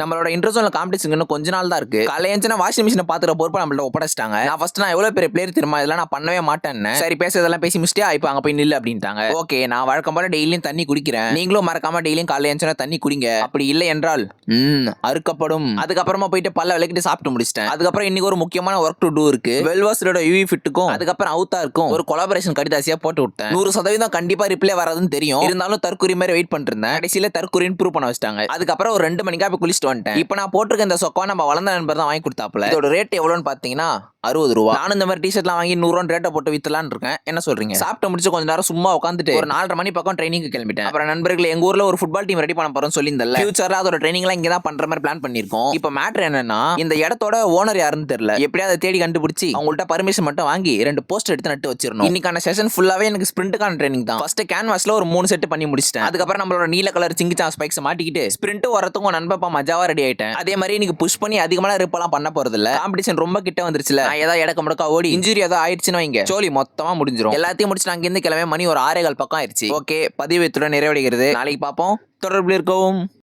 நம்மளோட இன்டர்சோனல் காம்படிஷன் இன்னும் கொஞ்ச நாள் தான் இருக்கு. காலையில வாஷிங் மிஷினை பாத்துற பொறுப்பு நம்மள்ட்ட ஒப்படைச்சிட்டாங்க. நான் எவ்வளவு பெரிய பிளேயர் தெரியுமா, இதெல்லாம் நான் பண்ணவே மாட்டேன்னு. சரி பேசுறதெல்லாம் பேசி முடிச்சிட்டியா, இப்போ அங்க போய் நில்லு அப்படின்ட்டாங்க. ஓகே, நான் வழக்கம் போல டெய்லியும் தண்ணி குடிக்கிறேன், நீங்களும் மறக்காம டெய்லியும் காலையில தண்ணி குடிங்க, அப்படி இல்லை என்றால் அறுக்கப்படும். அதுக்கப்புறமா போயிட்டு பல்ல விளக்கிட்டு சாப்பிட்டு முடிச்சிட்டேன். அதுக்கப்புறம் இன்னைக்கு ஒரு முக்கியமான ஒர்க் டு டூ இருக்கு. வெல்வாஸோட யூவி ஃபிட்டுக்கும் அதுக்கப்புறம் அவுத்தாருக்கும் ஒரு கொலாபரேஷன் கடிதாசியா போட்டு விட்டேன். 100% கண்டிப்பா ரிப்ளை வராதுன்னு தெரியும், இருந்தாலும் தற்கொலை மாதிரி வெயிட் பண்ணிட்டு இருந்தேன். கடைசியில தற்கொலைன்னு ப்ரூவ் பண்ண வச்சிட்டாங்க. அதுக்கப்புறம் ஒரு 2 மணிக்கா போய் குளிச்சுட்டு வந்துட்டேன். இப்போ நான் போட்டிருக்க இந்த சொக்கா நம்ம வளர்ந்த நண்பர் தான் வாங்கி கொடுத்தாப்புல. இதோட ரேட் எவ்வளவுன்னு பாத்தீங்கன்னா 60 ரூபா. நானும் இந்த மாதிரி டிஷர்ட்லாம் வாங்கி 100 ரூபா ரேட்டை போட்டு வித்தலான்னு இருக்கேன். என்ன சொல்றீங்க? சாப்பிட்டு முடிச்சு கொஞ்ச நேரம் சும்மா உட்காந்துட்டு ஒரு 4:30 மணி பக்கம் ட்ரைனிங் கிளம்பிட்டேன். அப்புறம் நண்பர்கள் எங்க ஊர்ல ஒரு ஃபுட்பால் டீம் ரெடி பண்ண போறோம்னு சொல்லியிருந்தல, ஃபியூச்சர்ல அதோட ட்ரைனிங்லாம் இங்க தான் பண்ற மாதிரி பிளான் பண்ணிருக்கோம். இப்போ மேட்டர் என்னன்னா, இந்த இடத்தோட ஓனர் யாருன்னு தெரியல, எப்படியாவது தேடி கண்டுபிடிச்சி அவங்கள்ட்ட பர்மிஷன் மட்டும் வாங்கி 2 போஸ்டர் எடுத்து நட்டு வச்சிரணும். இன்னைக்கான செஷன் ஃபுல்லாவே எனக்கு ஸ்பிரிண்ட்டுக்கான ட்ரைனிங் தான். ஃபர்ஸ்ட் கேன்வாஸ்ல ஒரு 3 செட் பண்ணி முடிச்சிட்டேன். அதுக்கப்புறம் நம்மளோட நீல கலர் சிங்கிச்சா ஸ்பைக்ஸ் மாட்டிக்கிட்டு ஸ்பிரிண்ட் வரதுக்கும் நண்பப்பா மஜாவா ரெடி ஆயிட்டேன். அதே மாதிரி இன்னைக்கு புஷ் பண்ணி அதிகமான ரிப்பெல்லாம் பண்ண போறது இல்ல. காம்படிஷன் ரொம்ப கிட்ட வந்துருச்சுல, நான் ஏதாவது இடக்க முடக்கா ஓடி இன்ஜுரி ஏதாவது ஆயிடுச்சுன்னு வைங்க, சோலி மொத்தமா முடிஞ்சிரும். எல்லாத்தையும் முடிச்சு அங்க இருந்து கிளம்ப மணி ஒரு 6:15 பக்கம் ஆயிடுச்சு. ஓகே, பதிவு இத்துடன் நிறைவடைகிறது. நாளைக்கு பார்ப்போம். தொடர்பில் இருக்கவும்.